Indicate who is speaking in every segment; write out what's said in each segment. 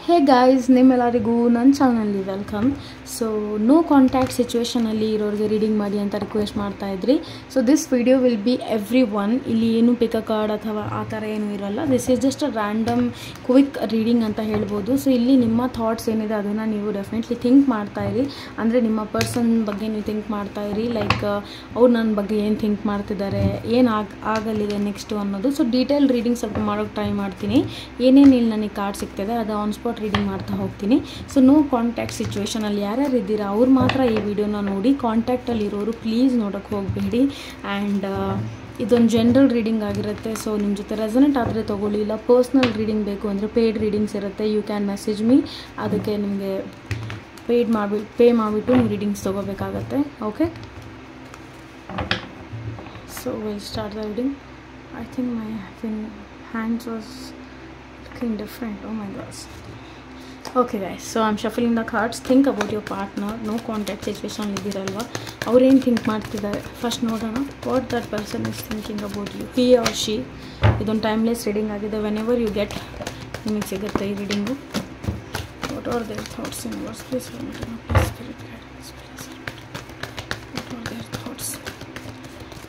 Speaker 1: Hey guys, ನಿಮ್ಮೆಲ್ಲರಿಗೂ ನನ್ನ ಚಾನಲ್ನಲ್ಲಿ ವೆಲ್ಕಮ್. ಸೊ ನೋ ಕಾಂಟ್ಯಾಕ್ಟ್ ಸಿಚುವೇಷನಲ್ಲಿ ಇರೋರಿಗೆ ರೀಡಿಂಗ್ ಮಾಡಿ ಅಂತ ರಿಕ್ವೆಸ್ಟ್ ಮಾಡ್ತಾ ಇದ್ರಿ. So this video will be every one. ಇಲ್ಲಿ ಏನು ಪಿಕ್ ಅ ಕಾರ್ಡ್ ಅಥವಾ ಆ ಥರ ಏನೂ ಇರೋಲ್ಲ. This is just a random quick reading ಅಂತ ಹೇಳ್ಬೋದು. ಸೊ ಇಲ್ಲಿ ನಿಮ್ಮ ಥಾಟ್ಸ್ ಏನಿದೆ ಅದನ್ನು ನೀವು ಡೆಫಿನೆಟ್ಲಿ ಥಿಂಕ್ ಮಾಡ್ತಾಯಿರಿ. ಅಂದರೆ ನಿಮ್ಮ ಪರ್ಸನ್ ಬಗ್ಗೆ ನೀವು ಥಿಂಕ್ ಮಾಡ್ತಾಯಿರಿ. ಲೈಕ್ ಅವ್ರು ನನ್ನ ಬಗ್ಗೆ ಏನು ಥಿಂಕ್ ಮಾಡ್ತಿದ್ದಾರೆ, ಏನು ಆಗಲಿದೆ ನೆಕ್ಸ್ಟು ಅನ್ನೋದು. ಸೊ ಡೀಟೇಲ್ ರೀಡಿಂಗ್ ಸ್ವಲ್ಪ ಮಾಡೋಕ್ಕೆ ಟ್ರೈ ಮಾಡ್ತೀನಿ. ಏನೇನು ಇಲ್ಲಿ ನನಗೆ ಕಾರ್ಡ್ ಸಿಗ್ತದೆ ಅದು ಆನ್ ಸ್ಪಾಟ್ ರೀಡಿಂಗ್ ಮಾಡ್ತಾ ಹೋಗ್ತೀನಿ. ಸೊ ನೋ ಕಾಂಟ್ಯಾಕ್ಟ್ ಸಿಚುವೇಷನಲ್ಲಿ ಯಾರ್ಯಾರು ಇದ್ದೀರಾ ಅವ್ರು ಮಾತ್ರ ಈ ವಿಡಿಯೋನ ನೋಡಿ. ಕಾಂಟ್ಯಾಕ್ಟಲ್ಲಿ ಇರೋರು ಪ್ಲೀಸ್ ನೋಡೋಕ್ಕೆ ಹೋಗಬೇಡಿ. ಆ್ಯಂಡ್ ಇದೊಂದು ಜನರಲ್ ರೀಡಿಂಗ್ ಆಗಿರುತ್ತೆ. ಸೊ ನಿಮ್ಮ ಜೊತೆ ರೆಸನೆಂಟ್ ಆದರೆ ತೊಗೊಳ್ಳಿ. ಇಲ್ಲ ಪರ್ಸ್ನಲ್ ರೀಡಿಂಗ್ ಬೇಕು ಅಂದರೆ ಪೇಯ್ಡ್ ರೀಡಿಂಗ್ಸ್ ಇರುತ್ತೆ. You can message me. ಅದಕ್ಕೆ ನಿಮಗೆ ಪೇ ಮಾಡಿಬಿಟ್ಟು ನೀವು ರೀಡಿಂಗ್ಸ್ ತೊಗೋಬೇಕಾಗತ್ತೆ. Okay, so will start the reading. I think my hands was looking different. Oh my gosh. Okay guys, so I'm shuffling the cards. Think about your partner. No contact situation ಇದ್ದೀರಲ್ವಾ, ಅವ್ರೇನು think ಮಾಡ್ತಿದ್ದಾರೆ first ನೋಡೋಣ. What that person is thinking about you, he or she. ಇದೊಂದು timeless reading ಆಗಿದೆ. Whenever you get ನಿಮಗೆ ಸಿಗುತ್ತೆ ಈ reading. What are their thoughts in words please spirit guidance please. What are their thoughts?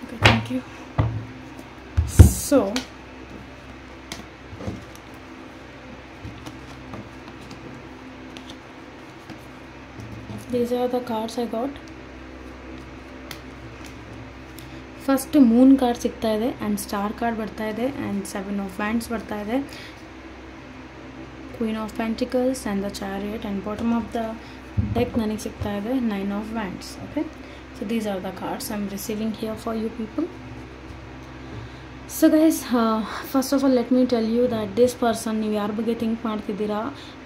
Speaker 1: Okay, thank you. So these are the cards I got. First moon card ಸಿಗ್ತಾ ಇದೆ and star card ಬರ್ತಾ ಇದೆ and 7 of Wands ಬರ್ತಾ ಇದೆ, Queen of Pentacles and the chariot and bottom of the deck ನನಗೆ ಸಿಗ್ತಾ ಇದೆ 9 of Wands. Okay, so these are the cards I am receiving here for you people. So guys, first of all let me tell you that this person, ನೀವು ಯಾರ ಬಗ್ಗೆ think ಮಾಡ್ತಿದ್ದೀರಾ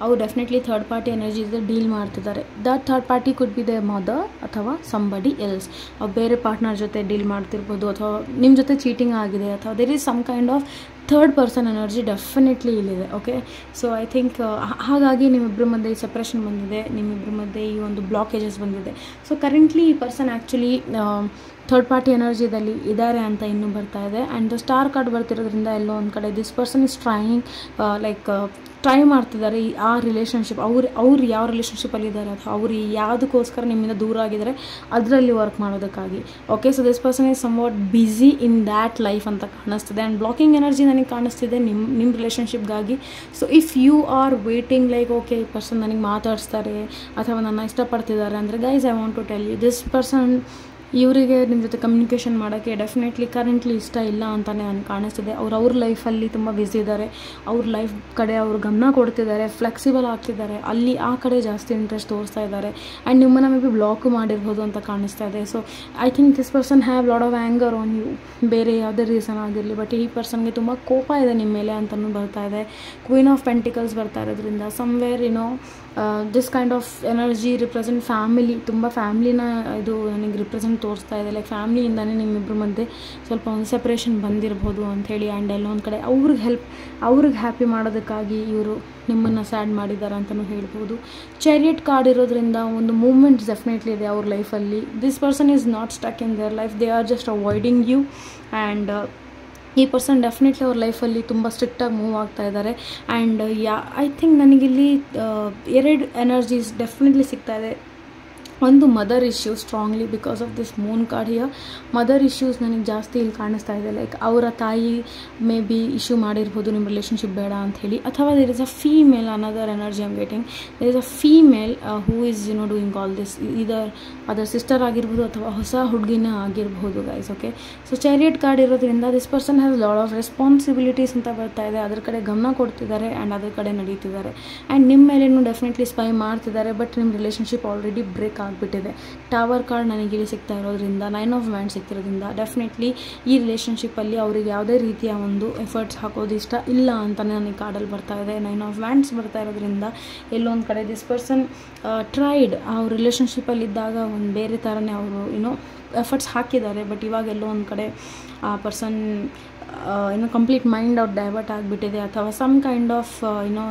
Speaker 1: ಅವ್ರು definitely third party energy ಜೊತೆ deal ಮಾಡ್ತಿದ್ದಾರೆ. That third party could be the mother ಅಥವಾ somebody else. ಅವ್ರು ಬೇರೆ ಪಾರ್ಟ್ನರ್ ಜೊತೆ ಡೀಲ್ ಮಾಡ್ತಿರ್ಬೋದು, ಅಥವಾ ನಿಮ್ಮ ಜೊತೆ ಚೀಟಿಂಗ್ ಆಗಿದೆ, ಅಥವಾ there is some kind of third person energy definitely ಇಲ್ಲಿದೆ. ಓಕೆ, ಸೊ ಐ ಥಿಂಕ್ ಹಾಗಾಗಿ ನಿಮ್ಮಿಬ್ಬರ ಮಧ್ಯೆ ಈ ಸಪ್ರೇಷನ್ ಬಂದಿದೆ, ನಿಮ್ಮಿಬ್ಬರ ಮಧ್ಯೆ ಈ ಒಂದು ಬ್ಲಾಕೇಜಸ್ ಬಂದಿದೆ. ಸೊ ಕರೆಂಟ್ಲಿ ಈ ಪರ್ಸನ್ ಆ್ಯಕ್ಚುಲಿ ಥರ್ಡ್ ಪಾರ್ಟಿ ಎನರ್ಜಿದಲ್ಲಿ ಇದ್ದಾರೆ ಅಂತ ಇನ್ನೂ ಬರ್ತಾ ಇದೆ. ಆ್ಯಂಡ್ ಸ್ಟಾರ್ ಕಾರ್ಡ್ ಬರ್ತಿರೋದ್ರಿಂದ ಎಲ್ಲೋ ಒಂದು ಕಡೆ ದಿಸ್ ಪರ್ಸನ್ ಇಸ್ ಟ್ರೈ ಮಾಡ್ತಿದ್ದಾರೆ ಆ ರಿಲೇಷನ್ಶಿಪ್, ಅವ್ರು ಯಾವ ರಿಲೇಷನ್ಶಿಪ್ಪಲ್ಲಿ ಇದ್ದಾರೆ ಅಥವಾ ಅವ್ರು ಯಾವುದಕ್ಕೋಸ್ಕರ ನಿಮ್ಮಿಂದ ದೂರ ಆಗಿದ್ದಾರೆ ಅದರಲ್ಲಿ ವರ್ಕ್ ಮಾಡೋದಕ್ಕಾಗಿ. Okay, so this person is somewhat busy in that life ಅಂತ ಕಾಣಿಸ್ತಿದೆ. ಆ್ಯಂಡ್ ಬ್ಲಾಕಿಂಗ್ ಎನರ್ಜಿ ನನಗೆ ಕಾಣಿಸ್ತಿದೆ ನಿಮ್ಮ ರಿಲೇಷನ್ಶಿಪ್ಗಾಗಿ. So if you are waiting like okay ಈ ಪರ್ಸನ್ ನನಗೆ ಮಾತಾಡಿಸ್ತಾರೆ ಅಥವಾ ನನ್ನ ಇಷ್ಟಪಡ್ತಿದ್ದಾರೆ ಅಂದರೆ guys I want to tell you this person ಇವರಿಗೆ ನಿಮ್ಮ ಜೊತೆ ಕಮ್ಯುನಿಕೇಷನ್ ಮಾಡೋಕ್ಕೆ ಡೆಫಿನೆಟ್ಲಿ ಕರೆಂಟ್ಲಿ ಇಷ್ಟ ಇಲ್ಲ ಅಂತಲೇ ನನಗೆ ಕಾಣಿಸ್ತಿದೆ. ಅವ್ರ ಲೈಫಲ್ಲಿ ತುಂಬ ಬ್ಯುಸಿ ಇದ್ದಾರೆ, ಅವ್ರ ಲೈಫ್ ಕಡೆ ಅವ್ರು ಗಮನ ಕೊಡ್ತಿದ್ದಾರೆ, ಫ್ಲೆಕ್ಸಿಬಲ್ ಆಗ್ತಿದ್ದಾರೆ, ಅಲ್ಲಿ ಆ ಕಡೆ ಜಾಸ್ತಿ ಇಂಟ್ರೆಸ್ಟ್ ತೋರಿಸ್ತಾ ಇದ್ದಾರೆ. ಆ್ಯಂಡ್ ನಿಮ್ಮನ್ನು ಮೇ ಬಿ ಬ್ಲಾಕ್ ಮಾಡಿರ್ಬೋದು ಅಂತ ಕಾಣಿಸ್ತಾ ಇದೆ. So I think this person have lot of anger on you, ಬೇರೆ ಯಾವುದೇ ರೀಸನ್ ಆಗಿರಲಿ, ಬಟ್ ಈ ಪರ್ಸನ್ಗೆ ತುಂಬ ಕೋಪ ಇದೆ ನಿಮ್ಮ ಮೇಲೆ ಅಂತಲೂ ಬರ್ತಾ ಇದೆ. ಕ್ವೀನ್ ಆಫ್ ಪೆಂಟಿಕಲ್ಸ್ ಬರ್ತಾ ಇರೋದ್ರಿಂದ somewhere this kind of energy represent family, ತುಂಬ ಫ್ಯಾಮಿಲಿನ ಇದು ನನಗೆ ರಿಪ್ರೆಸೆಂಟ್ ತೋರಿಸ್ತಾ ಇದೆ. ಲೈಕ್ ಫ್ಯಾಮಿಲಿಯಿಂದನೇ ನಿಮ್ಮಿಬ್ಬರ ಮಧ್ಯೆ ಸ್ವಲ್ಪ ಒಂದು ಸೆಪ್ರೇಷನ್ ಬಂದಿರ್ಬೋದು ಅಂಥೇಳಿ. ಆ್ಯಂಡ್ ಎಲ್ಲೊಂದು ಕಡೆ ಅವ್ರಿಗೆ ಹ್ಯಾಪಿ ಮಾಡೋದಕ್ಕಾಗಿ ಇವರು ನಿಮ್ಮನ್ನು ಸ್ಯಾಡ್ ಮಾಡಿದ್ದಾರೆ ಅಂತಲೂ ಹೇಳ್ಬೋದು. ಚಾರಿಯಟ್ ಕಾರ್ಡ್ ಇರೋದ್ರಿಂದ ಒಂದು ಮೂವ್ಮೆಂಟ್ಸ್ ಡೆಫಿನೆಟ್ಲಿ ಇದೆ ಅವ್ರ ಲೈಫಲ್ಲಿ. This person is not stuck in their life, they are just avoiding you. And ಈ ಪರ್ಸನ್ ಡೆಫಿನೆಟ್ಲಿ ಅವ್ರ ಲೈಫಲ್ಲಿ ತುಂಬ ಸ್ಟ್ರಿಕ್ಟಾಗಿ ಮೂವ್ ಆಗ್ತಾ ಇದ್ದಾರೆ. ಆ್ಯಂಡ್ ಐ ಥಿಂಕ್ ನನಗಿಲ್ಲಿ 2 ಎನರ್ಜೀಸ್ ಡೆಫಿನೆಟ್ಲಿ ಸಿಗ್ತಾ ಇದೆ. ಒಂದು mother issue strongly because of this moon card here. Mother issues ನನಗೆ ಜಾಸ್ತಿ ಇಲ್ಲಿ ಕಾಣಿಸ್ತಾ ಇದೆ. ಲೈಕ್ ಅವರ ತಾಯಿ ಮೇ ಬಿ ಇಶ್ಯೂ ಮಾಡಿರ್ಬೋದು ನಿಮ್ಮ ರಿಲೇಷನ್ಶಿಪ್ ಬೇಡ ಅಂಥೇಳಿ, ಅಥವಾ there is a female, another energy I'm getting. There is a female who is doing all this. Other sister ಆಗಿರ್ಬೋದು ಅಥವಾ ಹೊಸ ಹುಡುಗಿನ ಆಗಿರ್ಬೋದು guys. Okay, so chariot card ಇರೋದ್ರಿಂದ this person has lot of responsibilities ಅಂತ ಬರ್ತಾ ಇದೆ. ಅದ್ರ ಕಡೆ ಗಮನ ಕೊಡ್ತಿದ್ದಾರೆ ಆ್ಯಂಡ್ ಅದ್ರ ಕಡೆ ನಡೀತಿದ್ದಾರೆ. ಆ್ಯಂಡ್ ನಿಮ್ಮ ಮೇಲೇನು ಡೆಫಿನೆಟ್ಲಿ ಸ್ಪೈ ಮಾಡ್ತಿದ್ದಾರೆ, ಬಟ್ ನಿಮ್ಮ ರಿಲೇಷನ್ಶಿಪ್ ಆಲ್ರೆಡಿ ಬ್ರೇಕ್ ಆಗಿಬಿಟ್ಟಿದೆ. ಟವರ್ ಕಾರ್ಡ್ ನನಗಿಲ್ಲಿ ಸಿಗ್ತಾ ಇರೋದ್ರಿಂದ 9 of Wands ಸಿಗ್ತಿರೋದ್ರಿಂದ ಡೆಫಿನೆಟ್ಲಿ ಈ ರಿಲೇಷನ್ಶಿಪ್ಪಲ್ಲಿ ಅವ್ರಿಗೆ ಯಾವುದೇ ರೀತಿಯ ಒಂದು ಎಫರ್ಟ್ಸ್ ಹಾಕೋದು ಇಷ್ಟ ಇಲ್ಲ ಅಂತಲೇ ನನಗೆ ಕಾರ್ಡಲ್ಲಿ ಬರ್ತಾ ಇದೆ. 9 of Wands ಬರ್ತಾ ಇರೋದ್ರಿಂದ ಎಲ್ಲೊಂದು ಕಡೆ ದಿಸ್ ಪರ್ಸನ್ ಟ್ರೈಡ್ ಅವ್ರ ರಿಲೇಷನ್ಶಿಪ್ಪಲ್ಲಿದ್ದಾಗ ಒಂದು ಬೇರೆ ಥರನೇ ಅವರು ಎಫರ್ಟ್ಸ್ ಹಾಕಿದ್ದಾರೆ, ಬಟ್ ಇವಾಗೆಲ್ಲೋ ಒಂದು ಕಡೆ ಆ ಪರ್ಸನ್ ಏನೋ ಕಂಪ್ಲೀಟ್ ಮೈಂಡ್ ಔಟ್ ಡೈವರ್ಟ್ ಆಗಿಬಿಟ್ಟಿದೆ, ಅಥವಾ some kind of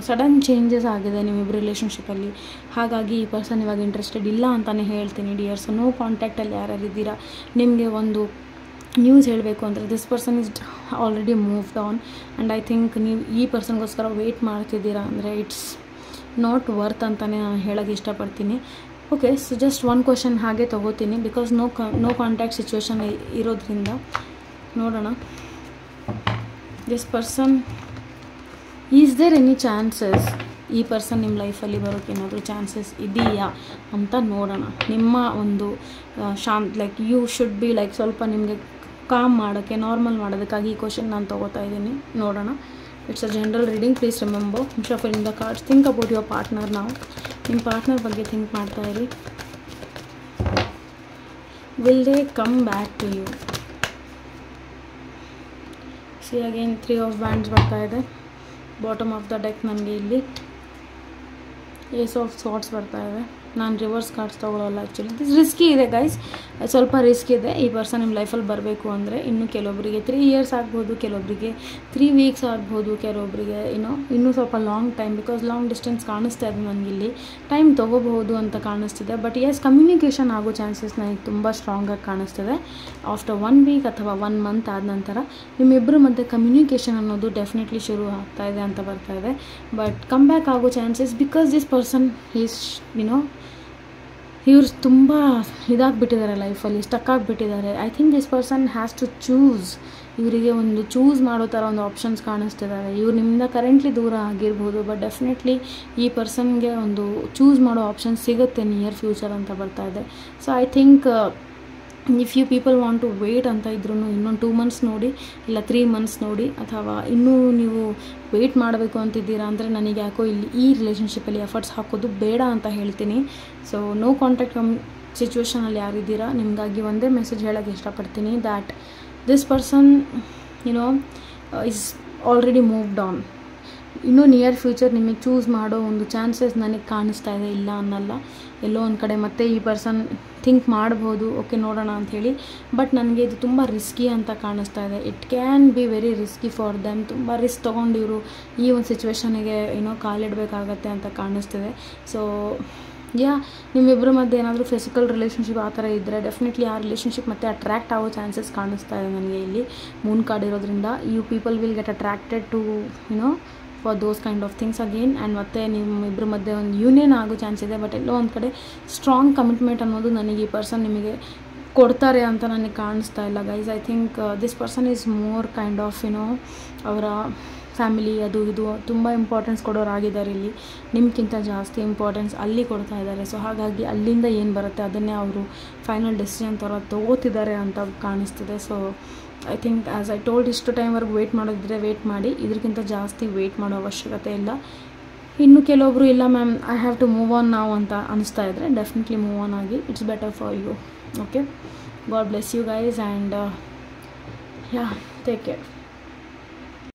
Speaker 1: sudden changes ಆಗಿದೆ ನಿಮ್ಮಿಬ್ಬರು ರಿಲೇಷನ್ಶಿಪ್ಪಲ್ಲಿ. ಹಾಗಾಗಿ ಈ ಪರ್ಸನ್ ಇವಾಗ ಇಂಟ್ರೆಸ್ಟೆಡ್ ಇಲ್ಲ ಅಂತಲೇ ಹೇಳ್ತೀನಿ ಡಿಯರ್ಸ್. ನೋ ಕಾಂಟ್ಯಾಕ್ಟಲ್ಲಿ ಯಾರ್ಯಾರು ಇದ್ದೀರಾ, ನಿಮಗೆ ಒಂದು ನ್ಯೂಸ್ ಹೇಳಬೇಕು ಅಂದರೆ this person is already moved on, and I think ನೀವು ಈ ಪರ್ಸನ್ಗೋಸ್ಕರ ವೆಯ್ಟ್ ಮಾಡ್ತಿದ್ದೀರಾ ಅಂದರೆ ಇಟ್ಸ್ ನಾಟ್ ವರ್ತ್ ಅಂತಲೇ ನಾನು ಹೇಳೋಕ್ಕೆ ಇಷ್ಟಪಡ್ತೀನಿ. Okay, so just one question ಹಾಗೆ ತೊಗೋತೀನಿ, ಬಿಕಾಸ್ ನೋ ಕಾಂಟ್ಯಾಕ್ಟ್ ಸಿಚುವೇಶನ್ ಇರೋದ್ರಿಂದ. ನೋಡೋಣ, this person, is there any chances ಈ ಪರ್ಸನ್ ನಿಮ್ಮ ಲೈಫಲ್ಲಿ ಬರೋಕ್ಕೆ ಏನಾದರೂ ಚಾನ್ಸಸ್ ಇದೆಯಾ ಅಂತ ನೋಡೋಣ. ನಿಮ್ಮ ಒಂದು like you should be like ಸ್ವಲ್ಪ ನಿಮಗೆ ಕಾಮ್ ಮಾಡೋಕ್ಕೆ, ನಾರ್ಮಲ್ ಮಾಡೋದಕ್ಕಾಗಿ ಈ ಕ್ವಶನ್ ನಾನು ತೊಗೋತಾ ಇದ್ದೀನಿ. ನೋಡೋಣ. It's a general reading, please remember shuffle the cards. Think about your partner ನಾವು. ನಿಮ್ಮ ಪಾರ್ಟ್ನರ್ ಬಗ್ಗೆ ಥಿಂಕ್ ಮಾಡ್ತಾ ಇರಿ. Will they come back to you? See again 3 of wands ಬರ್ತಾ ಇದೆ. ಬಾಟಮ್ ಆಫ್ ದ ಡೆಕ್ ನನಗೆ ಇಲ್ಲಿ ಏಸ್ ಆಫ್ ಸಾರ್ಟ್ಸ್ ಬರ್ತಾ ಇದೆ. ನಾನು ರಿವರ್ಸ್ ಕಾರ್ಡ್ಸ್ ತೊಗೊಳ್ಳಲ್ಲ ಆ್ಯಕ್ಚುಲಿ. ದಿಸ್ ರಿಸ್ಕಿ ಇದೆ ಗೈಸ್, ಸ್ವಲ್ಪ ರಿಸ್ಕ್ ಇದೆ. ಈ ಪರ್ಸನ್ ನಿಮ್ಮ ಲೈಫಲ್ಲಿ ಬರಬೇಕು ಅಂದರೆ ಇನ್ನು ಕೆಲವೊಬ್ಬರಿಗೆ 3 ಇಯರ್ಸ್ ಆಗ್ಬೋದು, ಕೆಲವೊಬ್ಬರಿಗೆ 3 ವೀಕ್ಸ್ ಆಗ್ಬೋದು, ಕೆಲವೊಬ್ಬರಿಗೆ ಇನ್ನೂ ಸ್ವಲ್ಪ long time, because long distance ಕಾಣಿಸ್ತಾ ಇದೆ ನನಗಿಲ್ಲಿ. ಟೈಮ್ ತೊಗೋಬಹುದು ಅಂತ ಕಾಣಿಸ್ತಿದೆ, ಬಟ್ ಎಸ್ ಕಮ್ಯುನಿಕೇಷನ್ ಆಗೋ ಚಾನ್ಸಸ್ ನನಗೆ ತುಂಬ ಸ್ಟ್ರಾಂಗಾಗಿ ಕಾಣಿಸ್ತಿದೆ. ಆಫ್ಟರ್ 1 ವೀಕ್ ಅಥವಾ 1 ಮಂತ್ ಆದ ನಂತರ ನಿಮ್ಮಿಬ್ಬರ ಮಧ್ಯೆ ಕಮ್ಯುನಿಕೇಷನ್ ಅನ್ನೋದು ಡೆಫಿನೆಟ್ಲಿ ಶುರು ಆಗ್ತಾ ಇದೆ ಅಂತ ಬರ್ತಾ ಇದೆ. ಬಟ್ ಕಮ್ ಬ್ಯಾಕ್ ಆಗೋ chances, because this person is ಇವ್ರು ತುಂಬ ಇದಾಗಿಬಿಟ್ಟಿದ್ದಾರೆ ಲೈಫಲ್ಲಿ, ಸ್ಟಕ್ ಆಗಿಬಿಟ್ಟಿದ್ದಾರೆ. I think this person has to choose. ಇವರಿಗೆ ಒಂದು ಚೂಸ್ ಮಾಡೋ ಥರ ಒಂದು ಆಪ್ಷನ್ಸ್ ಕಾಣಿಸ್ತಿದ್ದಾರೆ. ಇವ್ರು ನಿಮ್ಮಿಂದ ಕರೆಂಟ್ಲಿ ದೂರ ಆಗಿರ್ಬೋದು, ಬಟ್ ಡೆಫಿನೆಟ್ಲಿ ಈ ಪರ್ಸನ್ಗೆ ಒಂದು ಚೂಸ್ ಮಾಡೋ ಆಪ್ಷನ್ ಸಿಗುತ್ತೆ ನಿಯರ್ ಫ್ಯೂಚರ್ ಅಂತ ಬರ್ತಾ ಇದೆ. So I think if you people want to wait ಅಂತ ಇದ್ರೂ ಇನ್ನೊಂದು 2 ಮಂತ್ಸ್ ನೋಡಿ, ಇಲ್ಲ 3 ಮಂತ್ಸ್ ನೋಡಿ, ಅಥವಾ ಇನ್ನೂ ನೀವು ವೆಯ್ಟ್ ಮಾಡಬೇಕು ಅಂತಿದ್ದೀರಾ ಅಂದರೆ ನನಗೆ ಯಾಕೋ ಇಲ್ಲಿ ಈ ರಿಲೇಷನ್ಶಿಪ್ಪಲ್ಲಿ ಎಫರ್ಟ್ಸ್ ಹಾಕೋದು ಬೇಡ ಅಂತ ಹೇಳ್ತೀನಿ. ಸೊ ನೋ ಕಾಂಟ್ಯಾಕ್ಟ್ ಸಿಚುವೇಷನಲ್ಲಿ ಯಾರಿದ್ದೀರಾ, ನಿಮಗಾಗಿ ಒಂದೇ ಮೆಸೇಜ್ ಹೇಳೋಕ್ಕೆ ಇಷ್ಟಪಡ್ತೀನಿ, that this person is already moved on. ಇನ್ನೂ ನಿಯರ್ ಫ್ಯೂಚರ್ ನಿಮಗೆ ಚೂಸ್ ಮಾಡೋ ಒಂದು ಚಾನ್ಸಸ್ ನನಗೆ ಕಾಣಿಸ್ತಾ ಇದೆ, ಇಲ್ಲ ಅನ್ನಲ್ಲ. ಎಲ್ಲೋ ಒಂದು ಕಡೆ ಮತ್ತೆ ಈ ಪರ್ಸನ್ ಥಿಂಕ್ ಮಾಡ್ಬೋದು, ಓಕೆ ನೋಡೋಣ ಅಂಥೇಳಿ. ಬಟ್ ನನಗೆ ಇದು ತುಂಬ ರಿಸ್ಕಿ ಅಂತ ಕಾಣಿಸ್ತಾ ಇದೆ. It can be very risky for them. ತುಂಬ ರಿಸ್ಕ್ ತೊಗೊಂಡಿವರು ಈ ಒಂದು ಸಿಚುವೇಷನಿಗೆ ಕಾಲಿಡಬೇಕಾಗತ್ತೆ ಅಂತ ಕಾಣಿಸ್ತಿದೆ. ಸೊ ನಿಮ್ಮಿಬ್ಬರ ಮಧ್ಯೆ ಏನಾದರೂ ಫಿಸಿಕಲ್ ರಿಲೇಷನ್ಶಿಪ್ ಆ ಥರ ಇದ್ದರೆ ಡೆಫಿನೆಟ್ಲಿ ಆ ರಿಲೇಷನ್ಶಿಪ್ ಮತ್ತೆ ಅಟ್ರ್ಯಾಕ್ಟ್ ಆಗೋ ಚಾನ್ಸಸ್ ಕಾಣಿಸ್ತಾ ಇದೆ ನನಗೆ ಇಲ್ಲಿ. ಮೂನ್ ಕಾರ್ಡ್ ಇರೋದ್ರಿಂದ you people will get attracted to for those kind of things again. And ಮತ್ತು ನಿಮ್ಮಿಬ್ಬರ ಮಧ್ಯೆ ಒಂದು ಯೂನಿಯನ್ ಆಗೋ ಚಾನ್ಸ್ ಇದೆ. ಬಟ್ ಎಲ್ಲೋ ಒಂದು ಕಡೆ ಸ್ಟ್ರಾಂಗ್ ಕಮಿಟ್ಮೆಂಟ್ ಅನ್ನೋದು ನನಗೆ ಈ ಪರ್ಸನ್ ನಿಮಗೆ ಕೊಡ್ತಾರೆ ಅಂತ ನನಗೆ ಕಾಣಿಸ್ತಾ ಇಲ್ಲ guys. I think this person is more kind of ಅವರ ಫ್ಯಾಮಿಲಿ ಅದು ಇದು ತುಂಬ ಇಂಪಾರ್ಟೆನ್ಸ್ ಕೊಡೋರಾಗಿದ್ದಾರೆ ಇಲ್ಲಿ. ನಿಮ್ಗಿಂತ ಜಾಸ್ತಿ ಇಂಪಾರ್ಟೆನ್ಸ್ ಅಲ್ಲಿ ಕೊಡ್ತಾ ಇದ್ದಾರೆ. ಸೊ ಹಾಗಾಗಿ ಅಲ್ಲಿಂದ ಏನು ಬರುತ್ತೆ ಅದನ್ನೇ ಅವರು ಫೈನಲ್ ಡೆಸಿಷನ್ ಥರ ತೊಗೋತಿದ್ದಾರೆ ಅಂತ ಕಾಣಿಸ್ತಿದೆ. So I think as I told ಇಷ್ಟು ಟೈಮ್ವರೆಗೂ ವೆಯ್ಟ್ ಮಾಡೋದಿದ್ರೆ ವೆಯ್ಟ್ ಮಾಡಿ, ಇದಕ್ಕಿಂತ ಜಾಸ್ತಿ ವೆಯ್ಟ್ ಮಾಡೋ ಅವಶ್ಯಕತೆ ಇಲ್ಲ. ಇನ್ನು ಕೆಲವೊಬ್ಬರು ಇಲ್ಲ ma'am I have to move on ನಾವು ಅಂತ ಅನಿಸ್ತಾ ಇದ್ದರೆ ಡೆಫಿನೆಟ್ಲಿ ಮೂವ್ ಆನ್ ಆಗಿ, it's better for you. Okay, God bless you guys and take care.